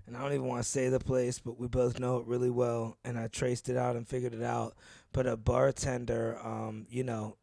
and I don't even want to say the place, but we both know it really well, and I traced it out and figured it out. But a bartender,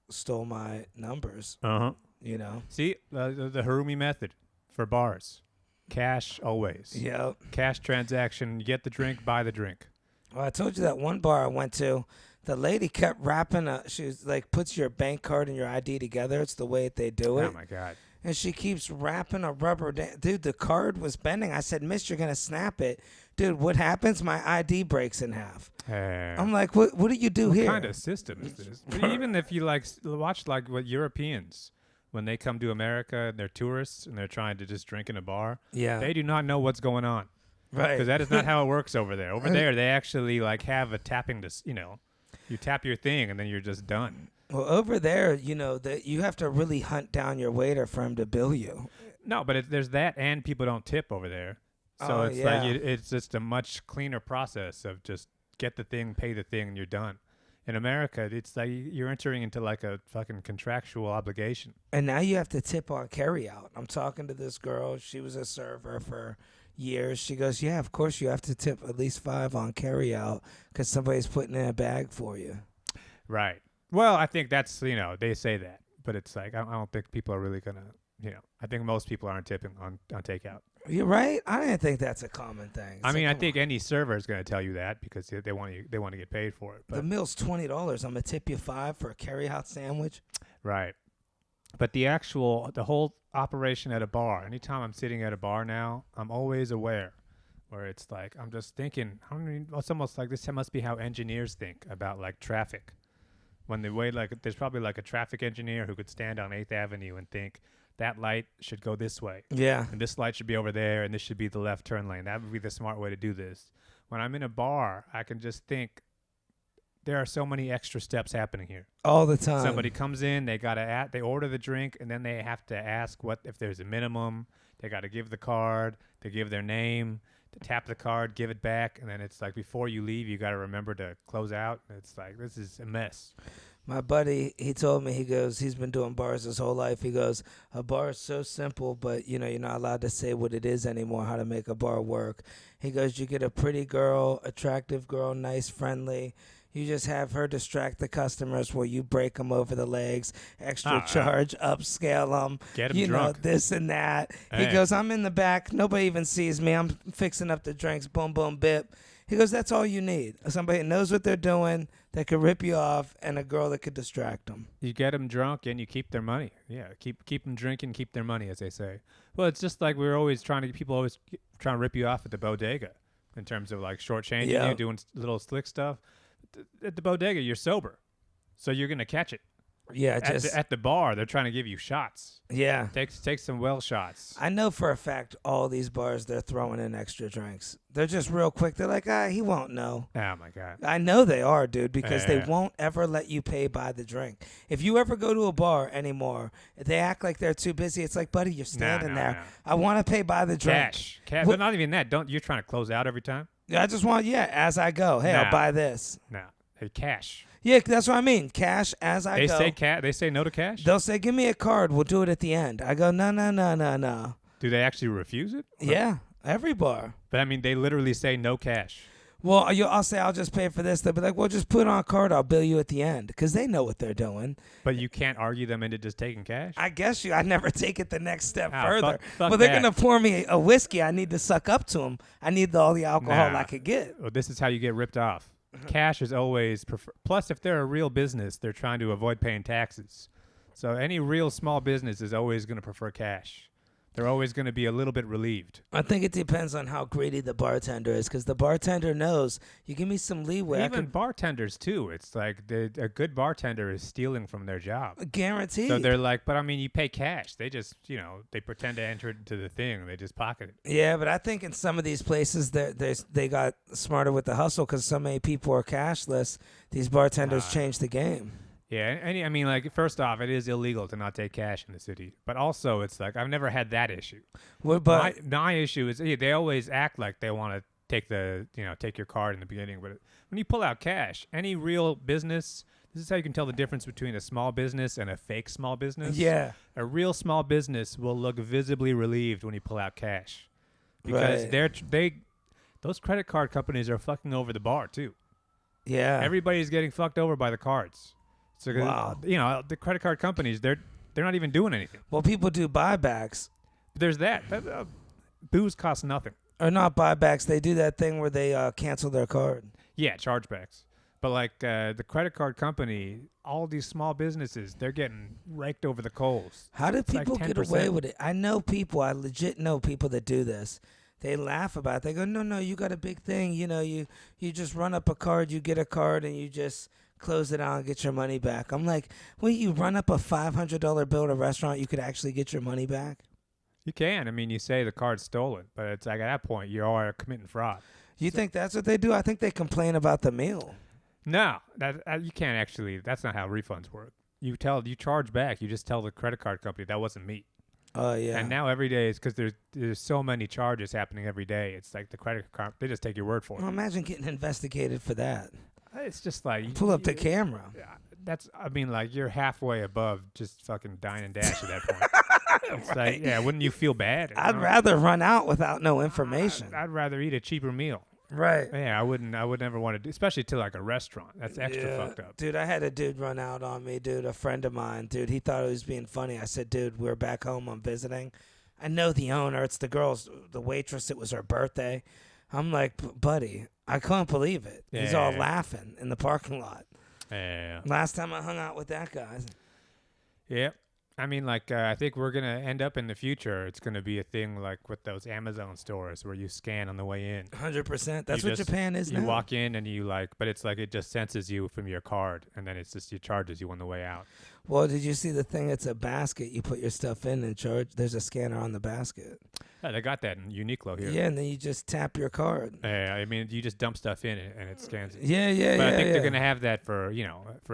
stole my numbers. See, the Harumi method for bars. Cash always. Yep. Cash transaction. You get the drink, buy the drink. Well, I told you that one bar I went to, the lady kept wrapping she was like, puts your bank card and your ID together. It's the way they do it. Oh, my God. And she keeps wrapping a rubber dude, the card was bending. I said, miss, you're going to snap it. Dude, what happens? My ID breaks in half. I'm like, what do you do here? What kind of system is this? But even if you watch what Europeans, when they come to America and they're tourists and they're trying to just drink in a bar, they do not know what's going on. Right. Because that is not how it works over there. Over there, they actually have a tapping, you tap your thing and then you're just done. Well, over there, that you have to really hunt down your waiter for him to bill you. No, but there's that, and people don't tip over there. So it's just a much cleaner process of just get the thing, pay the thing, and you're done. In America, it's like you're entering into like a fucking contractual obligation. And now you have to tip on carryout. I'm talking to this girl. She was a server for years. She goes, yeah, of course you have to tip at least $5 on carryout because somebody's putting in a bag for you. Right. Well, I think that's, they say that. But it's like, I don't think people are really going to, I think most people aren't tipping on takeout. You're right. I didn't think that's a common thing. I think any server is going to tell you that because they want to get paid for it. But the meal's $20. I'm going to tip you $5 for a carryout sandwich. Right. But the whole operation at a bar, anytime I'm sitting at a bar now, I'm always aware where it's like, I'm just thinking, it's almost like this must be how engineers think about like traffic. When there's probably like a traffic engineer who could stand on 8th Avenue and think that light should go this way. Yeah. And this light should be over there and this should be the left turn lane. That would be the smart way to do this. When I'm in a bar, I can just think there are so many extra steps happening here. All the time. Somebody comes in, they order the drink, and then they have to ask if there's a minimum. They got to give the card, they give their name, to tap the card, give it back, and then it's like before you leave, you got to remember to close out. It's like, this is a mess. My buddy, he told me, he goes, he's been doing bars his whole life. He goes, a bar is so simple, but, you're not allowed to say what it is anymore, how to make a bar work. He goes, you get a pretty girl, attractive girl, nice, friendly. You just have her distract the customers where you break them over the legs, extra charge, upscale them, get them drunk. This and that. Hey. He goes, I'm in the back. Nobody even sees me. I'm fixing up the drinks. Boom, boom, bip. He goes, that's all you need. Somebody that knows what they're doing, that could rip you off, and a girl that could distract them. You get them drunk and you keep their money. Yeah, keep them drinking, keep their money, as they say. Well, it's just like people always trying to rip you off at the bodega in terms of like shortchanging you, doing little slick stuff. At the bodega, you're sober, so you're gonna catch it. Yeah, at the bar, they're trying to give you shots. Yeah, take some well shots. I know for a fact all these bars, they're throwing in extra drinks. They're just real quick. They're like, he won't know. Oh my God. I know they are, dude, because they won't ever let you pay by the drink. If you ever go to a bar anymore, they act like they're too busy. It's like, buddy, you're standing there. No. I want to pay by the drink. Cash. But not even that. You're trying to close out every time? I just want, as I go. Hey, I'll buy this. No. Hey, cash. Yeah, that's what I mean. Cash as I go. They say no to cash? They'll say, give me a card. We'll do it at the end. I go, no. Do they actually refuse it? Yeah, every bar. But, I mean, they literally say no cash. Well, I'll say, I'll just pay for this. They'll be like, well, just put it on a card. I'll bill you at the end because they know what they're doing. But you can't argue them into just taking cash? I guess I never take it the next step further. Fuck but they're going to pour me a whiskey. I need to suck up to them. I need all the alcohol I could get. Well, this is how you get ripped off. Cash is always plus if they're a real business, they're trying to avoid paying taxes. So any real small business is always going to prefer cash. They're always going to be a little bit relieved. I think it depends on how greedy the bartender is, because the bartender knows, you give me some leeway. Even bartenders, too. It's like a good bartender is stealing from their job. Guaranteed. So they're like, but I mean, you pay cash. They just, they pretend to enter into the thing. They just pocket it. Yeah, but I think in some of these places, they got smarter with the hustle because so many people are cashless. These bartenders changed the game. Yeah, I mean, like, first off, it is illegal to not take cash in the city. But also, it's like, I've never had that issue. But my issue is, they always act like they want to take take your card in the beginning. But when you pull out cash, any real business, this is how you can tell the difference between a small business and a fake small business. Yeah. A real small business will look visibly relieved when you pull out cash. Because those credit card companies are fucking over the bar too. Yeah. Everybody's getting fucked over by the cards. So Wow. the credit card companies, they're not even doing anything. Well, people do buybacks. There's that. Booze costs nothing. Or not buybacks. They do that thing where they cancel their card. Yeah, chargebacks. But like the credit card company, all these small businesses, they're getting raked over the coals. How do It's like people get 10%. away with it? I legit know people that do this. They laugh about it. They go, no, you got a big thing. You just run up a card, you get a card, and you just close it out and get your money back. I'm like, when you run up a $500 bill at a restaurant, you could actually get your money back? You can. I mean, you say the card's stolen, but it's like at that point, you are committing fraud. You think that's what they do? I think they complain about the meal. No, that you can't actually. That's not how refunds work. You charge back. You just tell the credit card company that wasn't me. Oh, yeah. And now every day is because there's so many charges happening every day. It's like the credit card, they just take your word for it. Well, imagine getting investigated for that. It's just like Pull up the camera. I mean, like you're halfway above just fucking dine and dash at that point. It's Right. like, yeah, wouldn't you feel bad? I'd rather run out without no information. I'd rather eat a cheaper meal. Right. Yeah, I would never want to do, especially to like a restaurant. That's extra fucked up. Dude, I had a dude run out on me, dude, a friend of mine. Dude, he thought he was being funny. I said, dude, we're back home. I'm visiting. I know the owner. It's the waitress. It was her birthday. I'm like, buddy, I couldn't believe it. He's all laughing in the parking lot. Yeah. Last time I hung out with that guy. Yep. I mean, like, I think we're going to end up in the future. It's going to be a thing like with those Amazon stores where you scan on the way in. 100%. That's what Japan is now. You walk in and but it's like it just senses you from your card, and then it's just it charges you on the way out. Well, did you see the thing? It's a basket. You put your stuff in and charge. There's a scanner on the basket. Yeah, they got that in Uniqlo here. Yeah, and then you just tap your card. Yeah, I mean, you just dump stuff in it and it scans it. Yeah, But I think they're going to have that for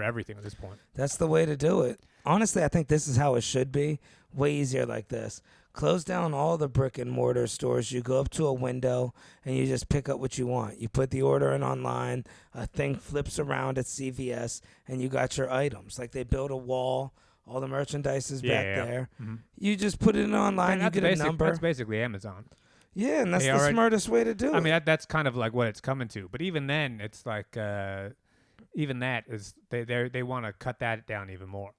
everything at this point. That's the way to do it. Honestly, I think this is how it should be. Way easier like this. Close down all the brick and mortar stores. You go up to a window and you just pick up what you want. You put the order in online. A thing flips around at CVS and you got your items. Like they build a wall. All the merchandise is back there. Mm-hmm. You just put it in online. You get a number. That's basically Amazon. Yeah, and that's the smartest way to do it. I mean, that's kind of like what it's coming to. But even then, it's like even that is they want to cut that down even more.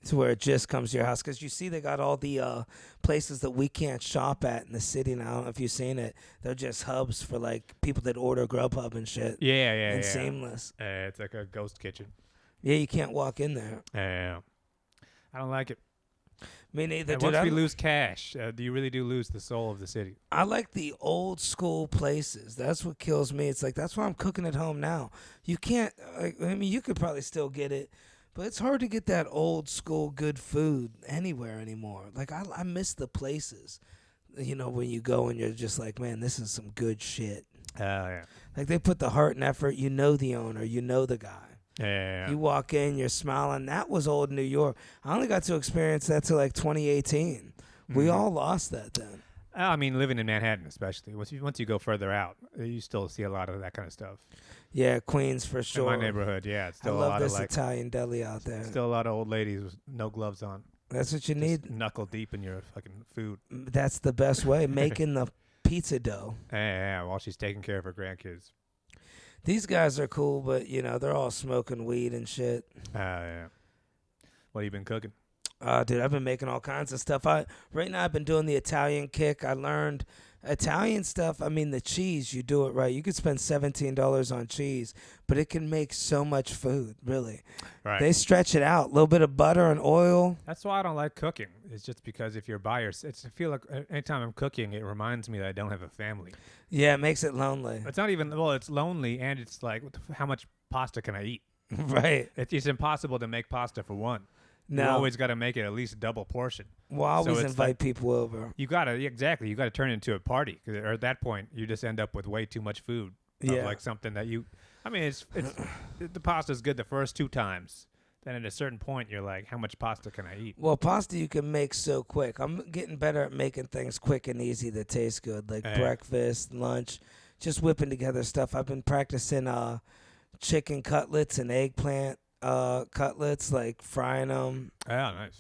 To where it just comes to your house. Because you see they got all the places that we can't shop at in the city now. I don't know if you've seen it. They're just hubs for like people that order Grubhub and shit. Yeah. And Seamless. It's like a ghost kitchen. Yeah, you can't walk in there. Yeah. I don't like it. Me neither, and dude. Once we lose cash, you really do lose the soul of the city. I like the old school places. That's what kills me. It's like, that's why I'm cooking at home now. You can't, you could probably still get it. But it's hard to get that old school good food anywhere anymore. Like, I miss the places, when you go and you're just like, man, this is some good shit. Yeah. Like, they put the heart and effort. You know the owner. You know the guy. Yeah. You walk in, you're smiling. That was old New York. I only got to experience that till like 2018. We all lost that then. I mean, living in Manhattan especially. Once you go further out, you still see a lot of that kind of stuff. Yeah, Queens for sure. In my neighborhood, yeah. It's still I love a lot this of like Italian deli out there. Still a lot of old ladies with no gloves on. That's what you Just need. knuckle deep in your fucking food. That's the best way. Making the pizza dough. Yeah, while she's taking care of her grandkids. These guys are cool, but they're all smoking weed and shit. Yeah. What have you been cooking? Dude, I've been making all kinds of stuff. Right now I've been doing the Italian kick. I learned Italian stuff. I mean, the cheese, you do it right. You could spend $17 on cheese, but it can make so much food, really. Right. They stretch it out. A little bit of butter and oil. That's why I don't like cooking. It's just because if you're by yourself, I feel like anytime I'm cooking, it reminds me that I don't have a family. Yeah, it makes it lonely. It's not even, it's lonely, and it's like, how much pasta can I eat? Right. It's impossible to make pasta for one. No. You always got to make it at least a double portion. Well, I always So invite people over. You got to turn it into a party. Or at that point, you just end up with way too much food. Yeah. Of like something that it's the pasta's good the first 2 times. Then at a certain point, you're like, how much pasta can I eat? Well, pasta you can make so quick. I'm getting better at making things quick and easy that taste good, like breakfast, lunch, just whipping together stuff. I've been practicing chicken cutlets and eggplant cutlets, like frying them. Oh, nice.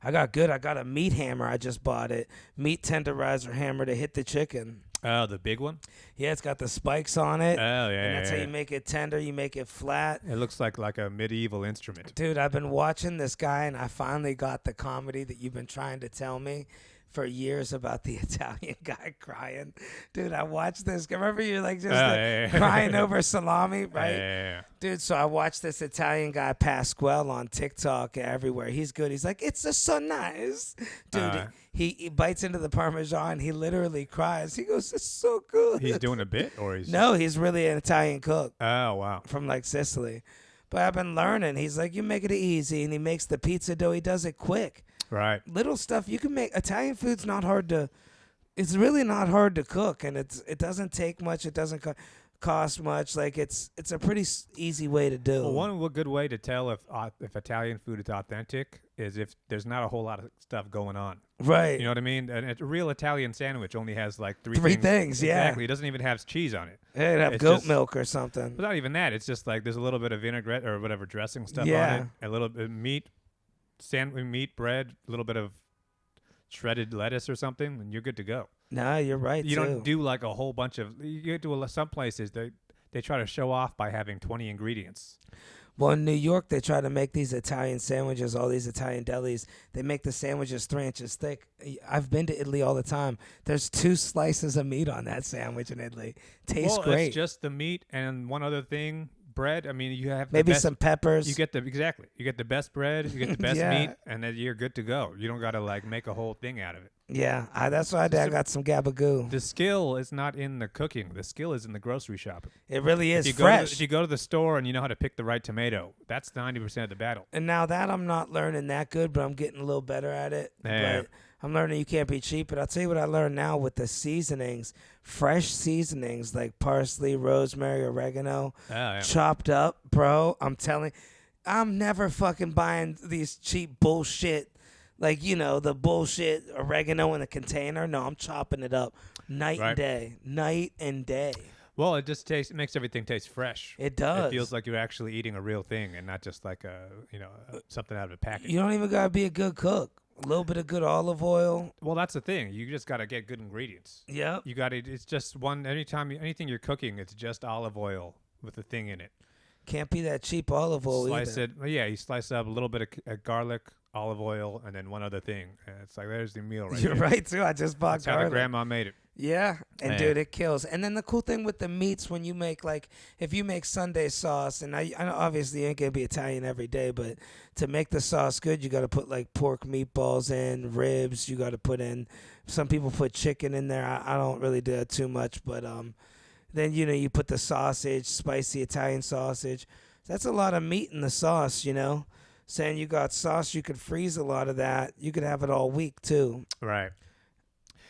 I got good. I got a meat hammer. I just bought it. Meat tenderizer hammer to hit the chicken. Oh, the big one. Yeah, it's got the spikes on it, Oh yeah, and that's yeah, how yeah. you make it tender. You make it flat. It looks like a medieval instrument. Dude, I've been watching this guy, and I finally got the comedy that you've been trying to tell me for years about the Italian guy crying. Dude, I watched this. Remember you like just crying over salami, right? Yeah. Dude, so I watched this Italian guy, Pasquale, on TikTok everywhere. He's good. He's like, it's just so nice. Dude, he bites into the Parmesan. He literally cries. He goes, it's so good. He's doing a bit, or he's No, he's really an Italian cook. Oh wow. From like Sicily. But I've been learning. He's like, you make it easy, and he makes the pizza dough. He does it quick. Right. Little stuff you can make. Italian food's not hard to. It's really not hard to cook, and it doesn't take much. It doesn't cost much. Like it's a pretty easy way to do. Well, one good way to tell if Italian food is authentic is if there's not a whole lot of stuff going on. Right. You know what I mean? And a real Italian sandwich only has like three things. Yeah. Exactly. It doesn't even have cheese on it. It'd have It's goat just- milk or something. But not even that. It's just like there's a little bit of vinaigrette or whatever dressing stuff Yeah. on it. A little bit of meat, meat, bread, a little bit of shredded lettuce or something, and you're good to go. Nah, you're right. You too. don't do like a whole bunch of. You get to some places they try to show off by having 20 ingredients. Well, in New York, they try to make these Italian sandwiches, all these Italian delis. They make the sandwiches 3 inches thick. I've been to Italy all the time. There's 2 slices of meat on that sandwich in Italy. Tastes great. It's just the meat and one other thing, bread. I mean, you have Maybe the best, some peppers. You get the best bread, you get the best Yeah. meat, and then you're good to go. You don't got to like make a whole thing out of it. Yeah, that's what I did. I got some gabagoo. The skill is not in the cooking. The skill is in the grocery shopping. It really is If fresh. you go to the store and you know how to pick the right tomato, that's 90% of the battle. And now that I'm not learning that good, but I'm getting a little better at it. Yeah. But I'm learning you can't be cheap. But I'll tell you what I learned now with the seasonings, fresh seasonings like parsley, rosemary, oregano, chopped up, bro. I'm never fucking buying these cheap bullshit. Like, you know, the bullshit oregano in a container. No, I'm chopping it up night and day. Night and day. Well, it just makes everything taste fresh. It does. It feels like you're actually eating a real thing and not just like something out of a package. You don't even got to be a good cook. A little bit of good olive oil. Well, that's the thing. You just got to get good ingredients. Yep. You got to. It's just anything you're cooking, it's just olive oil with the thing in it. Can't be that cheap olive oil Slice either. it. Well, yeah, you slice up a little bit of garlic, olive oil, and then one other thing. And it's like there's the meal right You're there. right too. I just bought That's how garlic. the grandma made it. Yeah, and Yeah. dude, it kills. And then the cool thing with the meats when you make if you make Sunday sauce, and I know obviously you ain't gonna be Italian every day, but to make the sauce good, you got to put like pork meatballs in, ribs. You got to put in. Some people put chicken in there. I don't really do that too much, but then you put the sausage, spicy Italian sausage. That's a lot of meat in the sauce, Saying you got sauce, you could freeze a lot of that. You could have it all week too. Right.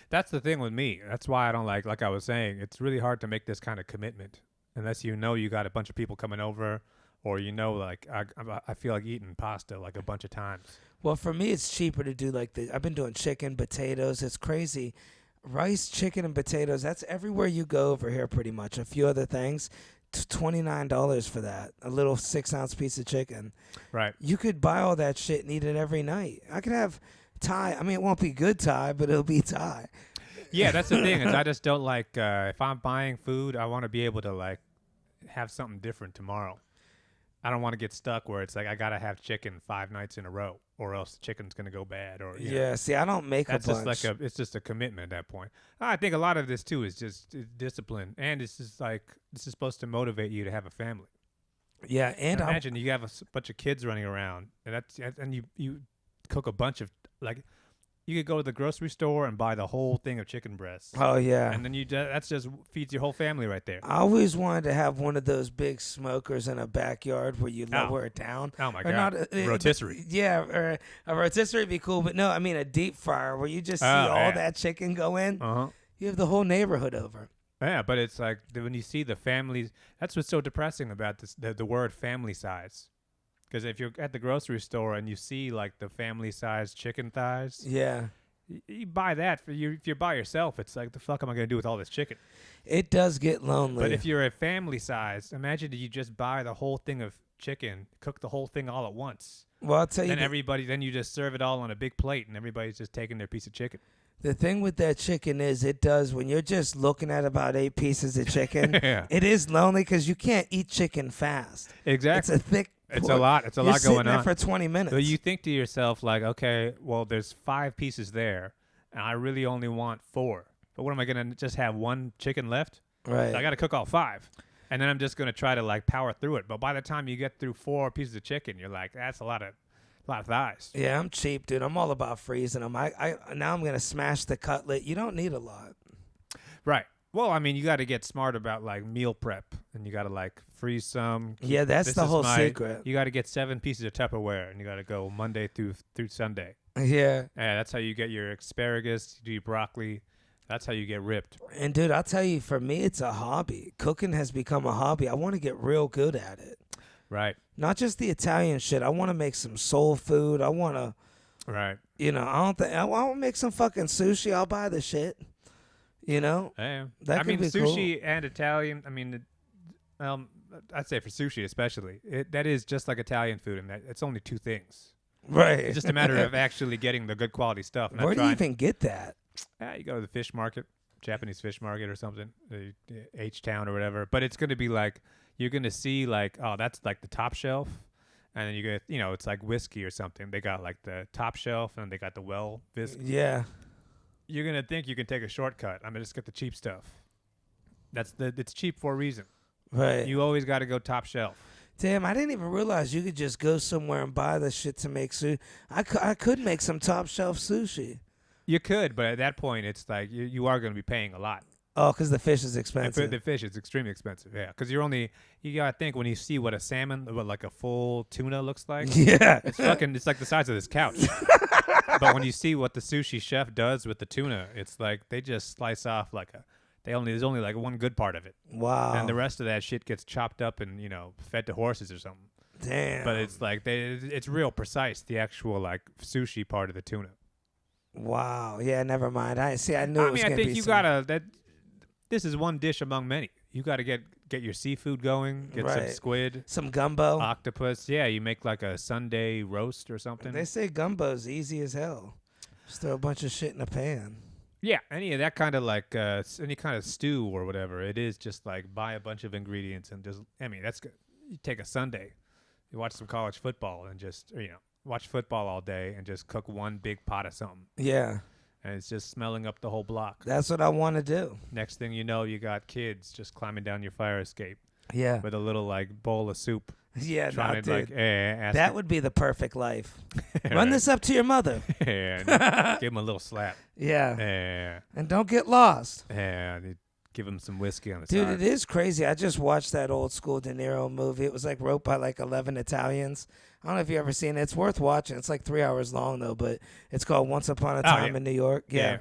That's the thing with me. That's why I don't like I was saying, it's really hard to make this kind of commitment unless you got a bunch of people coming over or I feel like eating pasta like a bunch of times. Well, for me, it's cheaper to do I've been doing chicken, potatoes. It's crazy. Rice, chicken, and potatoes. That's everywhere you go over here pretty much. A few other things. $29 for that. A little 6-ounce piece of chicken. Right. You could buy all that shit and eat it every night. I could have Thai. I mean, it won't be good Thai, but it'll be Thai. Yeah, that's the thing. Is I just don't like if I'm buying food, I want to be able to have something different tomorrow. I don't want to get stuck where it's like I gotta have chicken 5 nights in a row, or else the chicken's gonna go bad. Or see, I don't make that's a bunch. just it's just a commitment at that point. I think a lot of this too is just discipline, and it's just this is supposed to motivate you to have a family. Yeah, and imagine you have a bunch of kids running around, and you cook a bunch of you could go to the grocery store and buy the whole thing of chicken breasts. Oh yeah, and then that's just feeds your whole family right there. I always wanted to have one of those big smokers in a backyard where you lower it down. Oh my god, rotisserie. Yeah, or a rotisserie would be cool, but no, I mean a deep fryer where you just see all that chicken go in. You have the whole neighborhood over. Yeah, but it's like when you see the families. That's what's so depressing about this, the word family size. Because if you're at the grocery store and you see the family-sized chicken thighs, you buy that. If you're by yourself, it's like, the fuck am I going to do with all this chicken? It does get lonely. But if you're a family-sized, imagine you just buy the whole thing of chicken, cook the whole thing all at once. Well, I'll tell you. Then you just serve it all on a big plate, and everybody's just taking their piece of chicken. The thing with that chicken is it does, when you're just looking at about 8 pieces of chicken, Yeah, it is lonely because you can't eat chicken fast. It's exactly. a thick It's a pork. lot. It's a You're lot sitting going there on. for 20 minutes. But you think to yourself, like, okay, well, there's 5 pieces there, and I really only want 4. But what am I gonna just have one chicken left? right. I got to cook all 5, and then I'm just gonna try to like power through it. But by the time you get through 4 pieces of chicken, you're like, that's a lot of thighs. Yeah, I'm cheap, dude. I'm all about freezing them. I now I'm gonna smash the cutlet. You don't need a lot. Right. Well, I mean, you got to get smart about like meal prep, and you got to like freeze some. Yeah, that's This the is whole my- secret. You got to get 7 pieces of Tupperware, and you got to go Monday through Sunday. Yeah. Yeah, that's how you get your asparagus, you do your broccoli. That's how you get ripped. And dude, I'll tell you, for me, it's a hobby. Cooking has become a hobby. I want to get real good at it. Right. Not just the Italian shit. I want to make some soul food. I want to, Right. I want to make some fucking sushi. I'll buy the shit. You know? Yeah. That I could mean, be sushi and Italian. I mean, I'd say for sushi especially, that is just like Italian food, and that it's only 2 things. Right. It's just a matter of actually getting the good quality stuff. Where do you even get that? You go to the fish market, Japanese fish market or something, H-Town or whatever. But it's going to be like, you're going to see like, oh, that's like the top shelf. And then you get, it's like whiskey or something. They got like the top shelf and they got the well whiskey. Yeah. You're going to think you can take a shortcut. I'm going to just get the cheap stuff. It's cheap for a reason. Right. You always got to go top shelf. Damn, I didn't even realize you could just go somewhere and buy the shit to make sushi. I could make some top shelf sushi. You could, but at that point, it's like you are going to be paying a lot. Oh, because the fish is And expensive. the fish is extremely expensive, yeah. Because you got to think when you see what a salmon, what like a full tuna looks like. Yeah. It's like the size of this couch. But when you see what the sushi chef does with the tuna, it's like they just slice off there's only like one good part of it. Wow. And the rest of that shit gets chopped up and, fed to horses or something. Damn. But it's like it's real precise, the actual like sushi part of the tuna. Wow. Yeah, never mind. I knew it was I gonna think be you gotta this is one dish among many. You gotta get your seafood going, get some Right. squid, some gumbo. octopus. Yeah, you make like a Sunday roast or something. They say gumbo's easy as hell. Just throw a bunch of shit in a pan. Yeah, any of that kind of like any kind of stew or whatever. It is just like buy a bunch of ingredients and just. I mean, that's good. You take a Sunday, you watch some college football and just watch football all day and just cook one big pot of something, Yeah, and it's just smelling up the whole block. that's what I want to do. Next thing you know, you got kids just climbing down your fire escape Yeah. with a little like bowl of soup, Yeah, trying no, to like dude. ask That would be the perfect life. Right. Run this up to your mother. and give him a little slap. Yeah. Yeah, And don't get lost. and give him some whiskey on the Dude, side. it is crazy. I just watched that old school De Niro movie. It was like wrote by like 11 Italians. I don't know if you ever seen it. It's worth watching. It's like 3 hours long though, but it's called Once Upon a Time yeah. in New York. Yeah.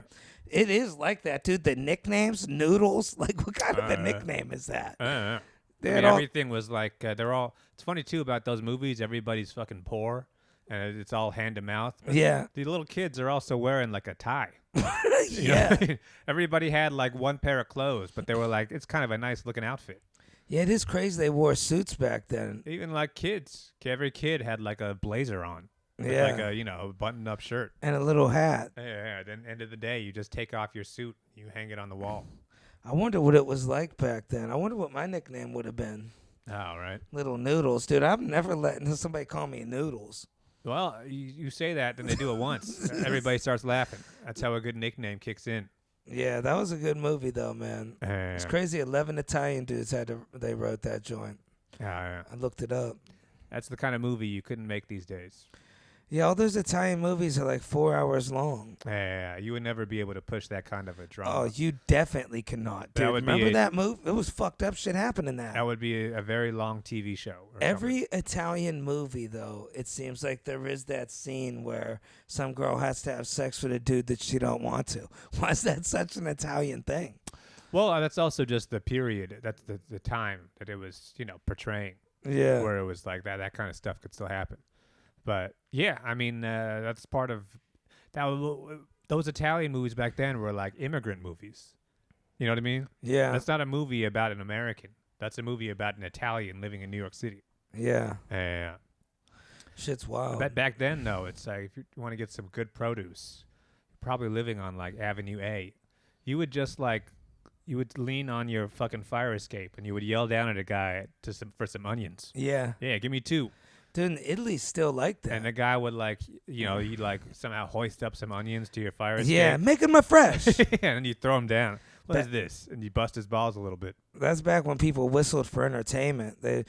It is like that, dude. The nicknames, Noodles. Like, what kind of a nickname is that? I They mean, had all- everything was like they're all. It's funny too about those movies. Everybody's fucking poor, and it's all hand to mouth. But Yeah. the little kids are also wearing like a tie. You know Yeah. what I mean? Everybody had like one pair of clothes, but they were like it's kind of a nice looking outfit. Yeah, it is crazy. They wore suits back then. Even like kids, every kid had like a blazer on, with Yeah. like a buttoned up shirt. And a little hat. Yeah. Then end of the day, you just take off your suit, you hang it on the wall. I wonder what it was like back then. I wonder what my nickname would have been. Oh, right. Little Noodles. Dude, I've never let somebody call me Noodles. Well, you say that, then they do it once. Everybody starts laughing. That's how a good nickname kicks in. Yeah, that was a good movie though, man. It's crazy. 11 Italian dudes they wrote that joint. Yeah. I looked it up. That's the kind of movie you couldn't make these days. Yeah, all those Italian movies are like 4 hours long. Yeah, you would never be able to push that kind of a drama. Oh, you definitely cannot. Dude, That would be remember a- that movie? It was fucked up shit happened in that. That would be a very long TV show. Or Every Italian movie, though, it seems like there is that scene where some girl has to have sex with a dude that she don't want to. Why is that such an Italian thing? Well, that's also just the period. That's the time that it was, portraying. Yeah. Where it was like that kind of stuff could still happen. But yeah, I mean, that's part of that. Those Italian movies back then were like immigrant movies. You know what I mean? Yeah. That's not a movie about an American. That's a movie about an Italian living in New York City. Yeah. Yeah. Shit's wild. But back then, though, it's like if you want to get some good produce, probably living on like Avenue A, you would just like you would lean on your fucking fire escape and you would yell down at a guy for some onions. Yeah. Yeah, give me 2. Dude, and Italy's still like that. And the guy would like, you'd like somehow hoist up some onions to your fire escape. Yeah, make them fresh. And you throw them down. What is this? And you bust his balls a little bit. That's back when people whistled for entertainment. They,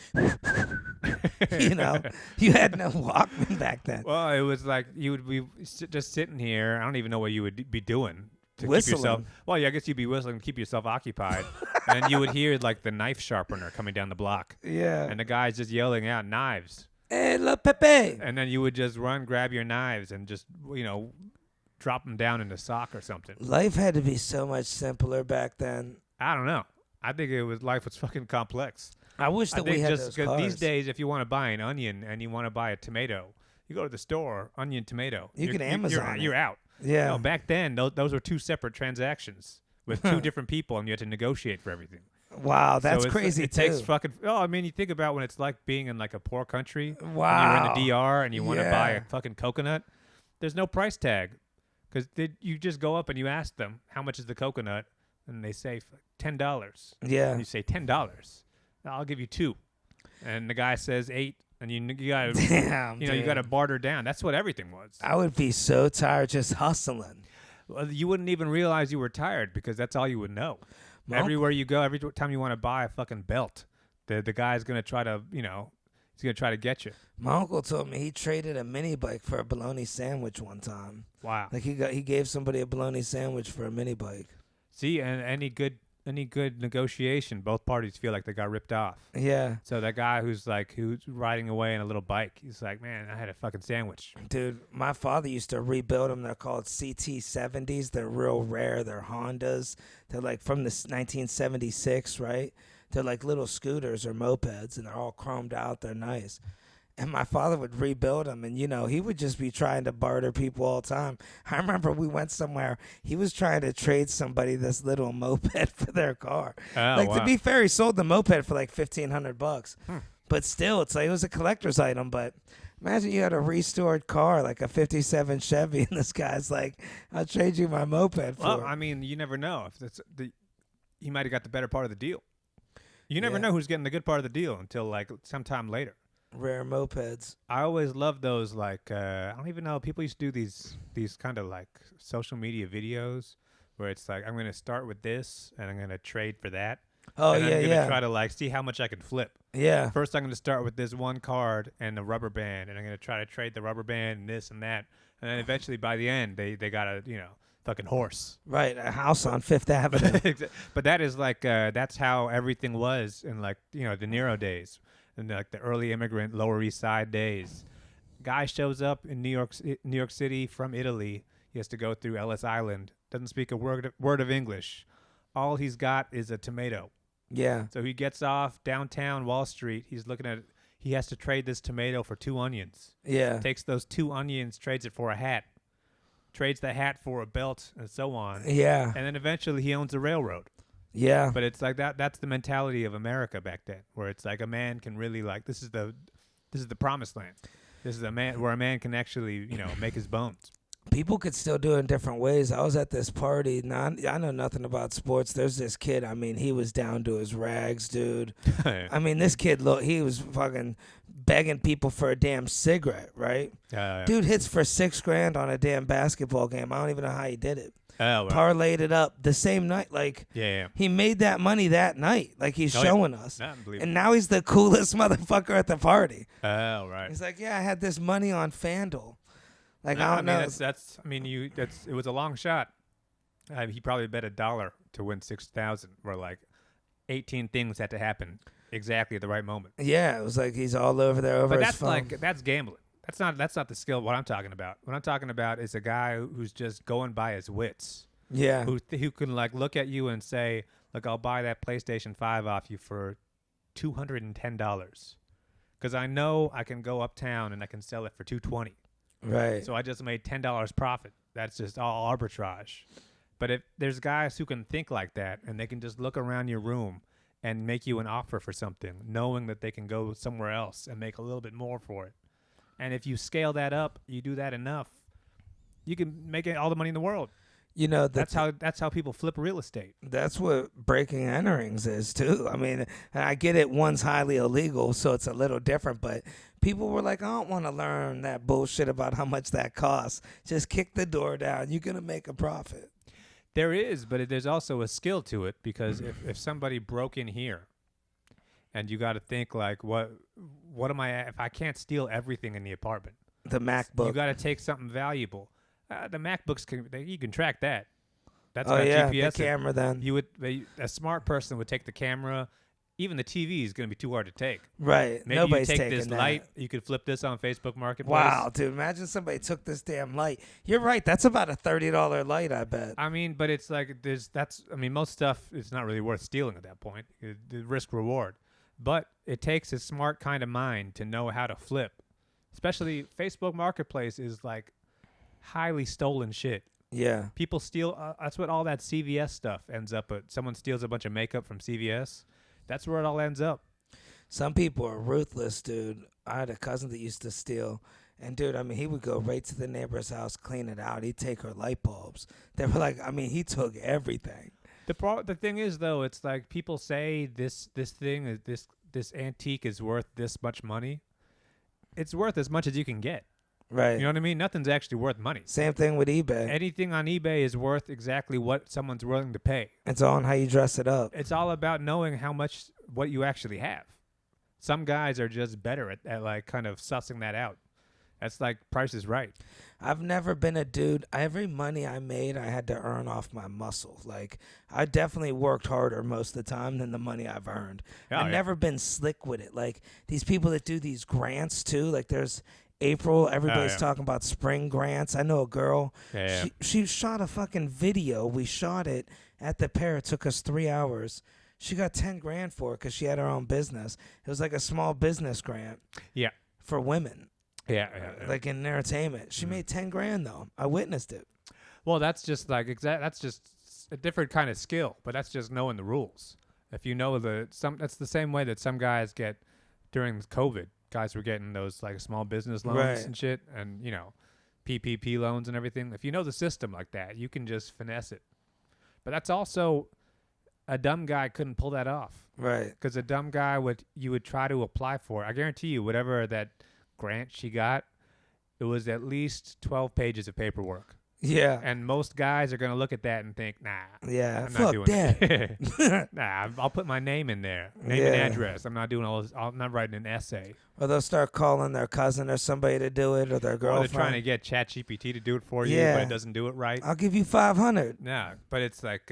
you had no Walkman back then. Well, it was like you would be just sitting here. I don't even know what you would be doing to Whistling. keep yourself. Well, yeah, I guess you'd be whistling to keep yourself occupied. And you would hear like the knife sharpener coming down the block. Yeah. And the guy's just yelling out knives. Hey, la Pepe. And then you would just run, grab your knives, and just drop them down in the sock or something. Life had to be so much simpler back then. I don't know. I think life was fucking complex. I wish that we had those cars. These days, if you want to buy an onion and you want to buy a tomato, you go to the store, onion, tomato. You can Amazon it. You're out. Yeah. No, back then, those were 2 separate transactions with 2 different people, and you had to negotiate for everything. Wow, that's crazy it too. takes fucking. Oh, I mean, you think about when it's like being in like a poor country. Wow. And you're in the DR and you want to buy Yeah. a fucking coconut. There's no price tag, because you just go up and you ask them how much is the coconut, and they say $10. Yeah. And you say $10. I'll give you 2, and the guy says 8, and you got to Damn, you got to barter down. That's what everything was. I would be so tired just hustling. Well, you wouldn't even realize you were tired because that's all you would know. Well, Everywhere you go, every time you want to buy a fucking belt, the guy's gonna try to he's gonna try to get you. my uncle told me he traded a mini bike for a bologna sandwich one time. Wow. Like he gave somebody a bologna sandwich for a mini bike. See, and any good negotiation, both parties feel like they got ripped off. Yeah. So that guy who's riding away in a little bike, he's like, man, I had a fucking sandwich. Dude, my father used to rebuild them. They're called CT70s. They're real rare. They're Hondas. They're like from the 1976, right? They're like little scooters or mopeds, and they're all chromed out. They're nice. And my father would rebuild them, and, he would just be trying to barter people all the time. I remember we went somewhere. He was trying to trade somebody this little moped for their car. Oh, To be fair, he sold the moped for like $1,500. But still, it's like it was a collector's item. But imagine you had a restored car, like a 57 Chevy, and this guy's like, I'll trade you my moped for Well, it. I mean, you never know. If that's he might have got the better part of the deal. You never Yeah. know who's getting the good part of the deal until like sometime later. Rare mopeds. I always loved those, like, I don't even know. People used to do these kind of like social media videos where it's like, I'm going to start with this and I'm going to trade for that. Oh, and yeah, I'm yeah. going to try to like see how much I can flip. Yeah. First, I'm going to start with this one card and the rubber band, and I'm going to try to trade the rubber band and this and that. And then eventually by the end, they got a, fucking horse. Right. A house on Fifth Avenue. But that is like, that's how everything was in like, the Nero days. In like the early immigrant Lower East Side days. Guy shows up in New York City from Italy. He has to go through Ellis Island. Doesn't speak a word of English. All he's got is a tomato. Yeah. So he gets off downtown Wall Street. He's looking at. He has to trade this tomato for 2 onions. Yeah. Takes those 2 onions, trades it for a hat. Trades the hat for a belt, and so on. Yeah. And then eventually he owns a railroad. Yeah. But it's like that's the mentality of America back then, where it's like a man can really like this is the promised land. This is a man where a man can actually, make his bones. People could still do it in different ways. I was at this party. Now, I know nothing about sports. There's this kid. I mean, he was down to his rags, dude. I mean, this kid, look, he was fucking begging people for a damn cigarette, right? Dude hits for $6,000 on a damn basketball game. I don't even know how he did it. Oh, right. Parlayed it up the same night. Like, Yeah. he made that money that night. Like, he's Oh, showing us. Unbelievable. And now he's the coolest motherfucker at the party. Oh, right. He's like, yeah, I had this money on FanDuel. Like, No, I don't know. It was a long shot. He probably bet $1 to win 6,000, where like 18 things had to happen exactly at the right moment. Yeah, it was like he's all over there over But his that's phone. that's gambling. That's not the skill. What I'm talking about. What I'm talking about is a guy who's just going by his wits. Yeah. Who can like look at you and say, "Look, I'll buy that PlayStation 5 off you for $210, because I know I can go uptown and I can sell it for $220. Right. So I just made $10 profit. That's just all arbitrage. But if there's guys who can think like that, and they can just look around your room and make you an offer for something, knowing that they can go somewhere else and make a little bit more for it. And if you scale that up, you do that enough, you can make all the money in the world. You know, That's how people flip real estate. that's what breaking and enterings is too. I mean, and I get it. One's highly illegal, so it's a little different. But people were like, I don't want to learn that bullshit about how much that costs. Just kick the door down. You're gonna make a profit. There is, but there's also a skill to it because if somebody broke in here, and you got to think like, what am I? If I can't steal everything in the apartment, The MacBook. you got to take something valuable. The MacBooks you can track that. That's Oh got yeah, GPS. the camera. Then A smart person would take the camera. Even the TV is going to be too hard to take. right. Maybe Nobody's you take taking this that. light. You could flip this on Facebook Marketplace. Wow, dude! Imagine somebody took this damn light. You're right. That's about a $30 light, I bet. I mean, but it's like most stuff is not really worth stealing at that point. The risk reward. But it takes a smart kind of mind to know how to flip. Especially Facebook Marketplace is like highly stolen shit. Yeah. People steal. That's what all that CVS stuff ends up at. Someone steals a bunch of makeup from CVS. That's where it all ends up. Some people are ruthless, dude. I had a cousin that used to steal. And, dude, I mean, he would go right to the neighbor's house, clean it out. He'd take her light bulbs. They were like, I mean, he took everything. The thing is, though, it's like people say this thing is this antique is worth this much money. It's worth as much as you can get. Right. You know what I mean? Nothing's actually worth money. Same thing with eBay. Anything on eBay is worth exactly what someone's willing to pay. It's on how you dress it up. It's all about knowing what you actually have. Some guys are just better at like kind of sussing that out. That's like Price is Right. I've never been a dude. Every money I made, I had to earn off my muscle. Like, I definitely worked harder most of the time than the money I've earned. I've never been slick with it. Like, these people that do these grants, too. Like, there's April. Everybody's talking about spring grants. I know a girl. She shot a fucking video. We shot it at the pair. It took us 3 hours. She got 10 grand for it because she had her own business. It was like a small business grant. Yeah. For women. Yeah. Like in entertainment. She made 10 grand though. I witnessed it. Well, that's just like that's just a different kind of skill, but that's just knowing the rules. If you know that's the same way that some guys get during COVID. Guys were getting those like small business loans and shit, and PPP loans and everything. If you know the system like that, you can just finesse it. But that's also a dumb guy couldn't pull that off. Right. Because a dumb guy would try to apply for it. I guarantee you, whatever that grant she got, it was at least 12 pages of paperwork. Yeah. And most guys are going to look at that and think, nah. Yeah, I'm fuck not doing that. it. Nah, I'll put my name in there. Name and address. I'm not doing all this. I'm not writing an essay. Or they'll start calling their cousin or somebody to do it, or their Or girlfriend. they're trying to get ChatGPT to do it for you, but it doesn't do it right. I'll give you 500. Nah, but it's like,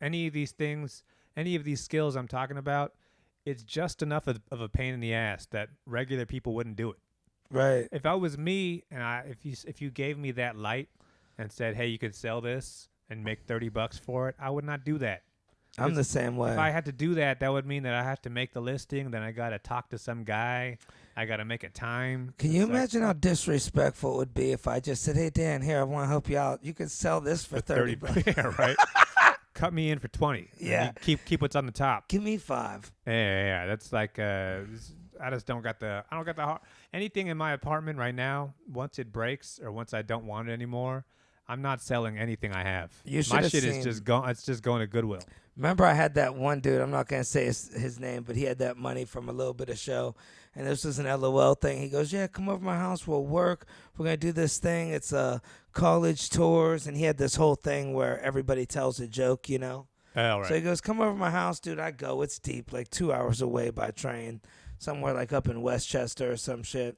any of these things, any of these skills I'm talking about, it's just enough of a pain in the ass that regular people wouldn't do it. Right. If I was me, and if you gave me that light and said, hey, you could sell this and make $30 for it, I would not do that. I'm the same way. If I had to do that, that would mean that I have to make the listing. Then I got to talk to some guy. I got to make a time. Can you imagine how disrespectful it would be if I just said, hey, Dan, here, I want to help you out. You can sell this for 30 bucks. Yeah, right. Cut me in for 20. Yeah. Keep what's on the top. Give me 5. Yeah. That's like, I just don't got the heart. Anything in my apartment right now, once it breaks or once I don't want it anymore, I'm not selling anything I have. My shit is just going. It's just going to Goodwill. Remember, I had that one dude. I'm not gonna say his name, but he had that money from a little bit of show, and this was an LOL thing. He goes, "Yeah, come over to my house. We'll work. We're gonna do this thing. It's college tours." And he had this whole thing where everybody tells a joke, Oh, right. So he goes, "Come over to my house, dude. I go. It's deep, like 2 hours away by train, somewhere like up in Westchester or some shit."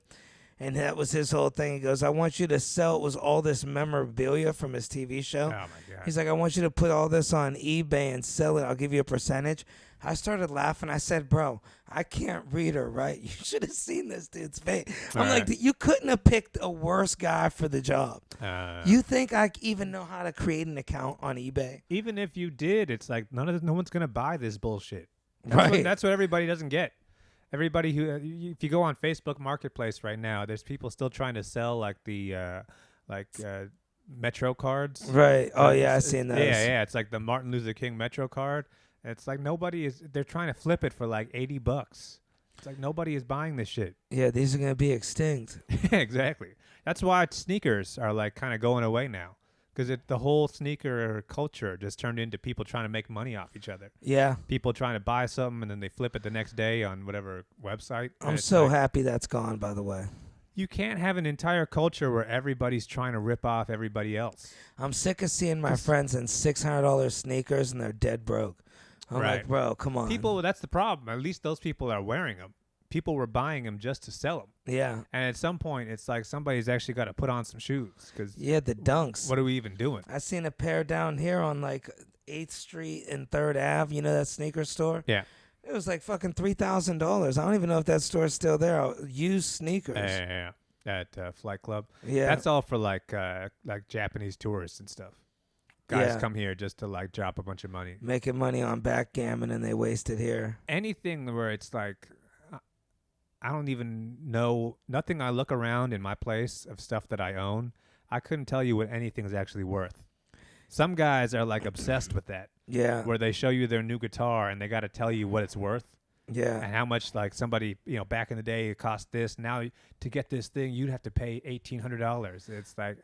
And that was his whole thing. He goes, I want you to sell. It was all this memorabilia from his TV show. Oh, my God. He's like, I want you to put all this on eBay and sell it. I'll give you a percentage. I started laughing. I said, bro, I can't read or write. You should have seen this dude's face. I'm like, you couldn't have picked a worse guy for the job. You think I even know how to create an account on eBay? Even if you did, it's like no one's going to buy this bullshit. That's what everybody doesn't get. Everybody if you go on Facebook Marketplace right now, there's people still trying to sell like the Metro cards. Right. Oh yeah, I've seen those. Yeah. It's like the Martin Luther King Metro card. And it's like they're trying to flip it for like $80. It's like nobody is buying this shit. Yeah, these are gonna be extinct. Exactly. That's why sneakers are like kind of going away now, because the whole sneaker culture just turned into people trying to make money off each other. Yeah, People trying to buy something and then they flip it the next day on whatever website. And I'm it's so like, happy that's gone. By the way, you can't have an entire culture where everybody's trying to rip off everybody else. I'm sick of seeing my friends in $600 sneakers and they're dead broke. I'm Right. like, bro, come on. People, that's the problem. At least those people are wearing them. People were buying them just to sell them. Yeah, And at some point, it's like somebody's actually got to put on some shoes, because yeah, the Dunks. what are we even doing? I seen a pair down here on like 8th Street and 3rd Ave. You know that sneaker store? Yeah. It was like fucking $3,000. I don't even know if that store's still there. Used sneakers. Yeah. At Flight Club. Yeah. That's all for like Japanese tourists and stuff. Guys Yeah. come here just to like drop a bunch of money. Making money on backgammon and they waste it here. Anything where it's like, I don't even know, nothing I look around in my place of stuff that I own, I couldn't tell you what anything's actually worth. Some guys are like obsessed with that, Yeah. where they show you their new guitar and they got to tell you what it's worth. Yeah. And how much, like, somebody, back in the day it cost this. Now to get this thing, you'd have to pay $1,800. It's like,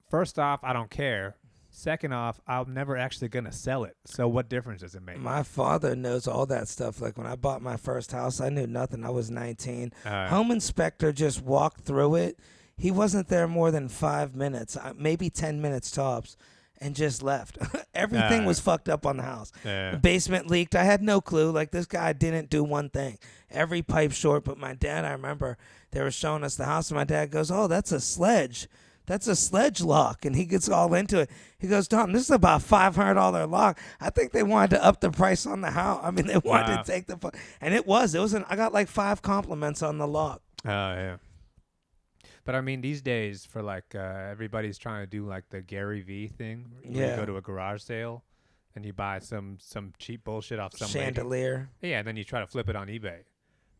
first off, I don't care. Second off, I'm never actually going to sell it. So what difference does it make? My father knows all that stuff. Like when I bought my first house, I knew nothing. I was 19. Home inspector just walked through it. He wasn't there more than 5 minutes, maybe 10 minutes tops, and just left. Everything was fucked up on the house. The basement leaked. I had no clue. Like this guy didn't do one thing. Every pipe short. But my dad, I remember they were showing us the house, and my dad goes, "Oh, that's a sledge. That's a sledge lock." And he gets all into it. He goes, "Tom, this is about $500 lock." I think they wanted to up the price on the house. I mean, they wanted to take the, and it was. I got like 5 compliments on the lock. Oh, yeah. But I mean, these days, for like everybody's trying to do like the Gary V thing. Where you go to a garage sale and you buy some cheap bullshit off some chandelier. lady. Yeah, and then you try to flip it on eBay.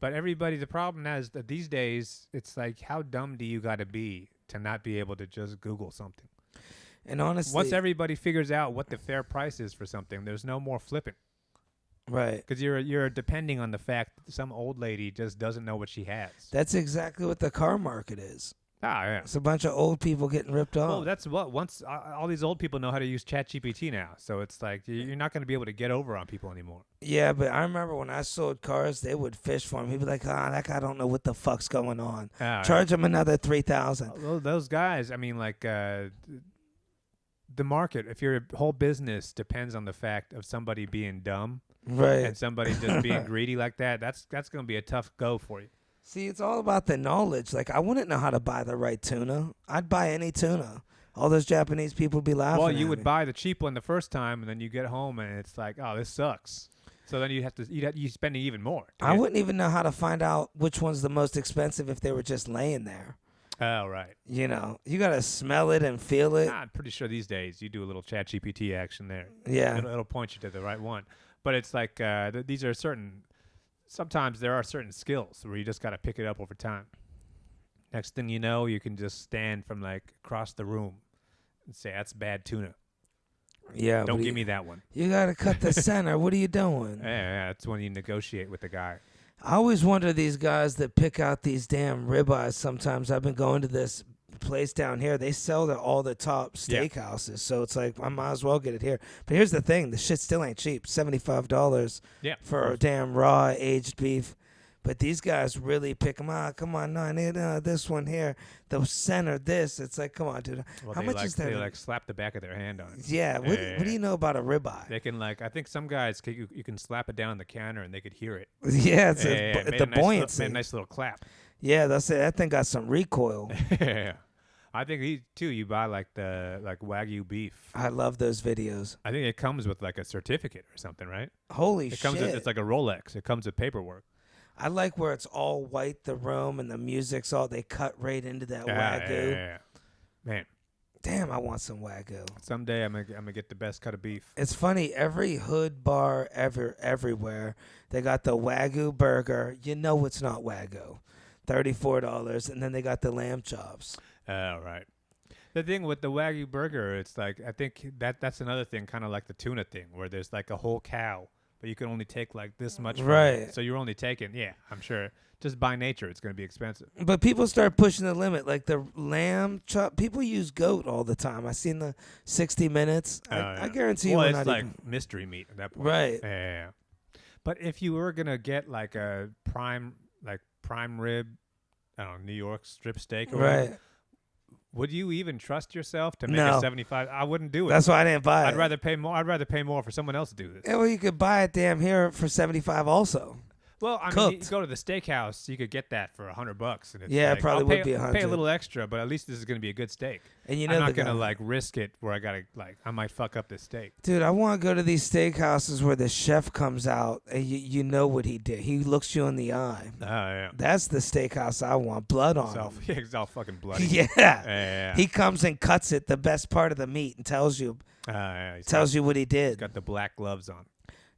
But the problem now is that these days, it's like, how dumb do you got to be to not be able to just Google something? And honestly, once everybody figures out what the fair price is for something, there's no more flipping. Right. Because you're depending on the fact that some old lady just doesn't know what she has. That's exactly what the car market is. Ah, yeah. It's a bunch of old people getting ripped off. Well, that's what once all these old people know how to use ChatGPT now, so it's like you're not going to be able to get over on people anymore. Yeah, but I remember when I sold cars, they would fish for him. He'd be like, that guy don't know what the fuck's going on. Charge him another $3,000. Those guys, I mean, like the market. If your whole business depends on the fact of somebody being dumb, right, and somebody just being greedy like that, that's going to be a tough go for you. See, it's all about the knowledge. Like, I wouldn't know how to buy the right tuna. I'd buy any tuna. All those Japanese people would be laughing Well, at you would me. buy the cheap one the first time, and then you get home, and it's like, oh, this sucks. So then you spending even more. I wouldn't even know how to find out which one's the most expensive if they were just laying there. Oh, right. You got to smell it and feel it. I'm pretty sure these days you do a little ChatGPT action there. Yeah. It'll point you to the right one. But it's like these are sometimes there are certain skills where you just got to pick it up over time. Next thing you know, you can just stand from like across the room and say, "That's bad tuna. Yeah. Don't give me that one." You got to cut the center. What are you doing? Yeah, that's when you negotiate with the guy. I always wonder these guys that pick out these damn ribeyes. Sometimes I've been going to this place down here. They sell to all the top steakhouses, so it's like I might as well get it here. But here's the thing: the shit still ain't cheap. $75 for a damn raw aged beef. But these guys really pick them out. Come on, no, I need this one here. The center, this. It's like, come on, dude. Well, How much is that? They like slap the back of their hand on it. Yeah. What do you know about a ribeye? They can I think some guys you can slap it down on the counter and they could hear it. Yeah, it's the buoyancy. Made a nice little clap. Yeah, that's it. That thing got some recoil. Yeah. I think you buy like Wagyu beef. I love those videos. I think it comes with like a certificate or something, right? Holy it shit. comes with, it's like a Rolex. It comes with paperwork. I like where it's all white, the room, and the music's all, they cut right into that Wagyu. Yeah. Man. Damn, I want some Wagyu. Someday I'm gonna get the best cut of beef. It's funny, every hood bar everywhere, they got the Wagyu burger. You know it's not Wagyu. $34, and then they got the lamb chops. Oh, right. The thing with the Wagyu burger, it's like, I think that's another thing, kind of like the tuna thing, where there's like a whole cow but you can only take like this much from Right. it. So you're only taking, I'm sure, just by nature, it's going to be expensive. But people start pushing the limit. Like the lamb chop, people use goat all the time. I seen the 60 Minutes. I guarantee you, well, we're it's not like even mystery meat at that point. right. Yeah. But if you were gonna get like a prime rib, I don't know, New York strip steak, or whatever, Right. would you even trust yourself to make No. a 75? I wouldn't do it. That's why I didn't buy it. I'd rather pay more. I'd rather pay more for someone else to do this. Yeah, well, you could buy it damn here for 75 also. Well, I mean, Cooked. you go to the steakhouse, you could get that for $100, and it's Yeah, it like, probably I'll pay, would be Pay 100. a little extra, but at least this is gonna be a good steak. And you know I'm the not gonna guy. like risk it where I gotta I might fuck up this steak. Dude, I want to go to these steakhouses where the chef comes out and you know what he did. He looks you in the eye. Oh yeah. That's the steakhouse I want. Blood on him. It's all fucking bloody. Yeah. Yeah. He comes and cuts it, the best part of the meat, and tells you He's you what he did. got the black gloves on.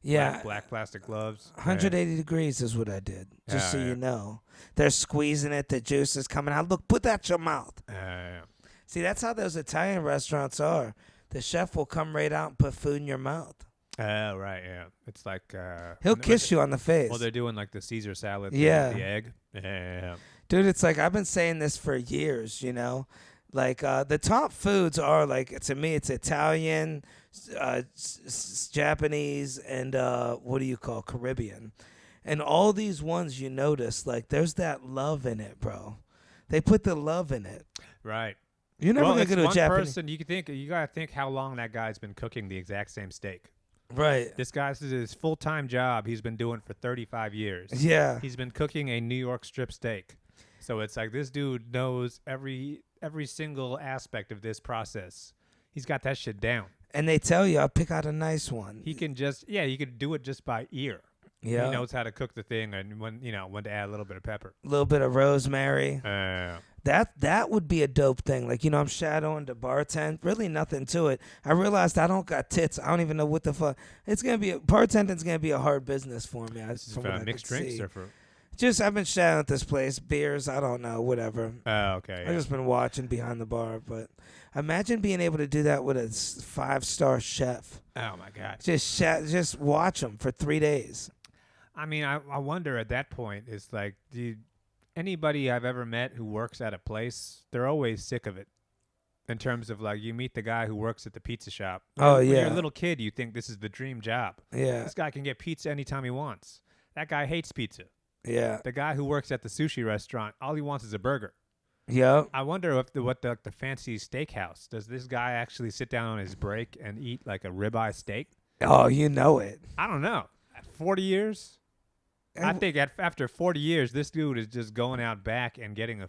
Yeah. Black plastic gloves. 180 degrees is what I did, just so Yeah. you know. They're squeezing it. The juice is coming out. Look, put that in your mouth. Yeah. See, that's how those Italian restaurants are. The chef will come right out and put food in your mouth. Oh, right, yeah. It's like He'll kiss you on the face. Well, they're doing like the Caesar salad. Yeah. With the egg. Yeah. Dude, it's like I've been saying this for years, you know? Like the top foods are like, to me, it's Italian, Japanese, and what do you call Caribbean. And all these ones you notice, like there's that love in it, bro. They put the love in it. Right. You're never gonna it's go to a one Japanese person. You gotta think how long that guy's been cooking the exact same steak. right. This guy's his full-time job. He's been doing for 35 years. Yeah. He's been cooking a New York strip steak. So it's like this dude knows every single aspect of this process. He's got that shit down. And they tell you, I'll pick out a nice one. He can just he could do it just by ear. Yeah. He knows how to cook the thing and when to add a little bit of pepper. A little bit of rosemary. That would be a dope thing. Like, I'm shadowing the bartend. Really nothing to it. I realized I don't got tits. I don't even know what the fuck. It's going to be, bartending's going to be a hard business for me. This is for mixed drinks or for? Just, I've been shadowing at this place. Beers, I don't know, whatever. Oh, okay. I've just been watching behind the bar. But imagine being able to do that with a 5-star chef. Oh, my God. Just watch them for 3 days. I mean, I wonder at that point, it's like, anybody I've ever met who works at a place, they're always sick of it. In terms of like, you meet the guy who works at the pizza shop. When you're a little kid, you think this is the dream job. Yeah. This guy can get pizza anytime he wants. That guy hates pizza. Yeah. The guy who works at the sushi restaurant, all he wants is a burger. Yep. I wonder if the fancy steakhouse, does this guy actually sit down on his break and eat like a ribeye steak? Oh, you know it. I don't know. At 40 years? I think after 40 years, this dude is just going out back and getting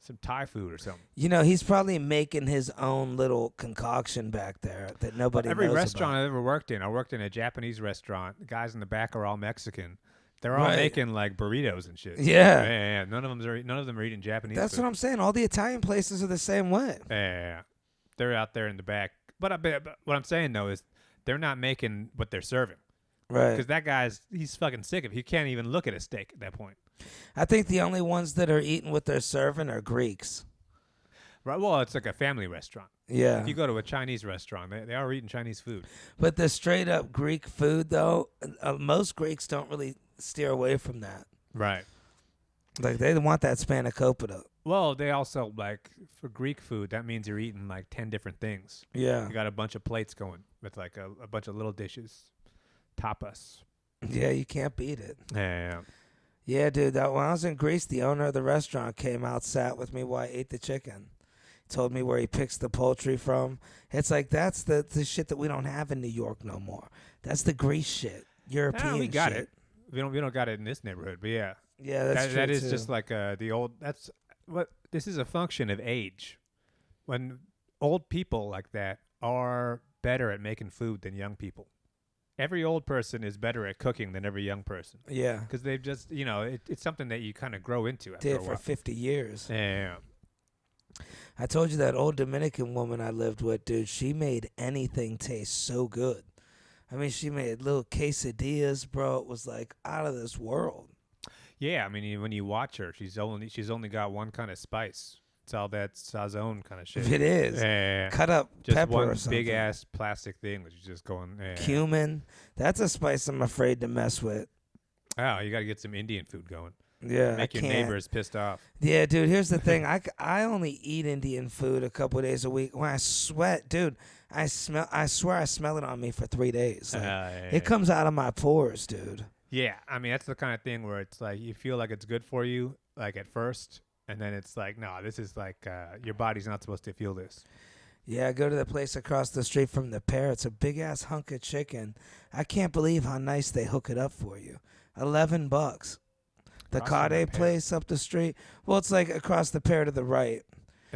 some Thai food or something. He's probably making his own little concoction back there that nobody knows Every about. restaurant I've ever worked in, I worked in a Japanese restaurant. The guys in the back are all Mexican. They're all making like burritos and shit. Yeah. Yeah. None of them are eating Japanese That's food. what I'm saying. All the Italian places are the same way. Yeah. They're out there in the back. But what I'm saying, though, is they're not making what they're serving. Right. Because that he's fucking sick of it. He can't even look at a steak at that point. I think the only ones that are eating what they're serving are Greeks. Right. Well, it's like a family restaurant. Yeah. If you go to a Chinese restaurant, they are eating Chinese food. But the straight up Greek food, though, most Greeks don't really steer away from that. Right. Like, they want that spanakopita. Well, they also, like, for Greek food, that means you're eating, like, 10 different things. Yeah. You got a bunch of plates going with, like, a bunch of little dishes. Tapas. Yeah, you can't beat it. Yeah. Yeah, dude. When I was in Greece, the owner of the restaurant came out, sat with me while I ate the chicken. Told me where he picks the poultry from. It's like, that's the shit that we don't have in New York no more. That's the Greece shit. European we got shit. it. We don't got it in this neighborhood, but yeah. Yeah, that's true. That is too. just like the old. This is a function of age. When old people like that are better at making food than young people. Every old person is better at cooking than every young person. Yeah. Because they've just, it's something that you kind of grow into after Did a while. for 50 years. Yeah. I told you that old Dominican woman I lived with, dude, she made anything taste so good. I mean, she made little quesadillas, bro. It was like out of this world. Yeah, I mean, when you watch her, she's only got one kind of spice. It's all that sazon kind of shit. If it is, Yeah. cut up Just pepper one or something. big ass plastic thing that you just going. Cumin. That's a spice I'm afraid to mess with. Oh, you got to get some Indian food going. Yeah, Make I your can't. neighbors pissed off. Yeah, dude. Here's the thing. I only eat Indian food a couple of days a week. When I sweat, dude, I swear I smell it on me for 3 days. Like, it comes out of my pores, dude. Yeah, I mean that's the kind of thing where it's like you feel like it's good for you, like at first, and then it's like, no, this is like your body's not supposed to feel this. Yeah, I go to the place across the street from the pair. It's a big ass hunk of chicken. I can't believe how nice they hook it up for you. $11. The Across from the Kade Pear. place up the street. Well, it's like across the pair to the right.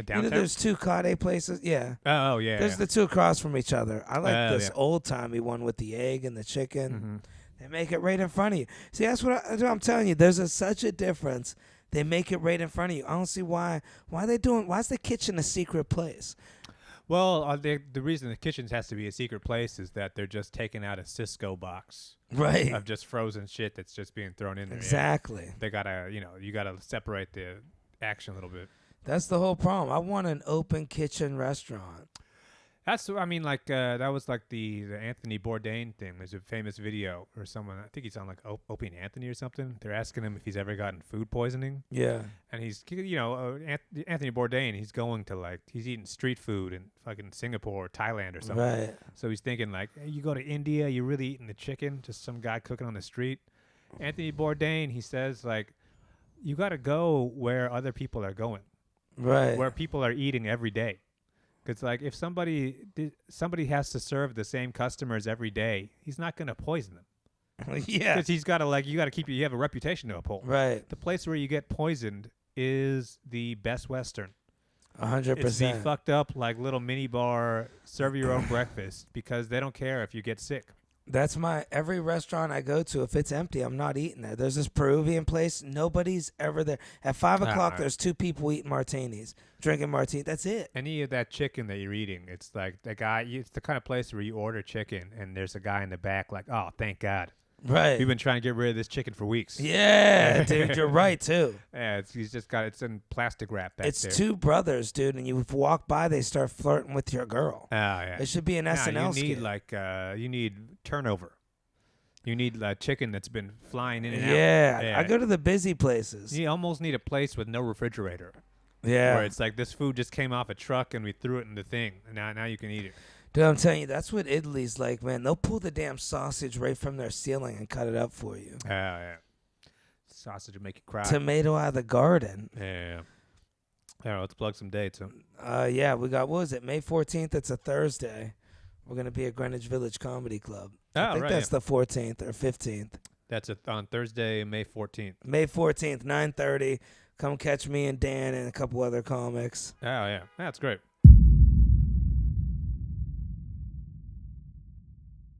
Downtown? There's 2 Kade places. Yeah. Oh yeah. There's the 2 across from each other. I like this yeah. old timey one with the egg and the chicken. Mm-hmm. They make it right in front of you. See, that's what I'm telling you. There's such a difference. They make it right in front of you. I don't see why. Why is the kitchen a secret place? Well, the reason the kitchen has to be a secret place is that they're just taking out a Cisco box Right. of just frozen shit that's just being thrown in there. Exactly. Yeah. They gotta, you gotta separate the action a little bit. That's the whole problem. I want an open kitchen restaurant. That's, I mean, like that was like the Anthony Bourdain thing. There's a famous video or someone, I think he's on like Opie and Anthony or something. They're asking him if he's ever gotten food poisoning. Yeah. And he's, Anthony Bourdain, he's going to like, he's eating street food in fucking Singapore or Thailand or something. Right. So he's thinking like, hey, you go to India, you're really eating the chicken, just some guy cooking on the street. Anthony Bourdain, he says like, you got to go where other people are going, Right. where people are eating every day. Because like if somebody has to serve the same customers every day, he's not going to poison them. Yeah. Because he's got to you have a reputation to uphold. Right. The place where you get poisoned is the Best Western. 100%. It's the fucked up like little mini bar, serve your own breakfast because they don't care if you get sick. That's every restaurant I go to. If it's empty, I'm not eating there. There's this Peruvian place. Nobody's ever there. At 5 o'clock, right. there's 2 people eating martinis, drinking martinis. That's it. Any of that chicken that you're eating, it's like the guy. It's the kind of place where you order chicken and there's a guy in the back like, oh, thank God. Right. We've been trying to get rid of this chicken for weeks. Yeah, dude, you're right too. Yeah, he's just got it's in plastic wrap back It's there. 2 brothers, dude, and you walk by, they start flirting with your girl. Oh yeah. It should be an SNL you need skit. like you need turnover. You need chicken that's been flying in and Yeah, out. I go to the busy places. You almost need a place with no refrigerator. Yeah. Where it's like this food just came off a truck and we threw it in the thing. And now you can eat it. Dude, I'm telling you, that's what Italy's like, man. They'll pull the damn sausage right from their ceiling and cut it up for you. Oh yeah. Sausage will make you cry. Tomato out of the garden. Yeah. All right, let's plug some dates. Yeah, we got, what was it, May 14th? It's a Thursday. We're going to be at Greenwich Village Comedy Club. I think that's the 14th or 15th. That's on Thursday, May 14th. May 14th, 9:30. Come catch me and Dan and a couple other comics. Oh, yeah. That's great.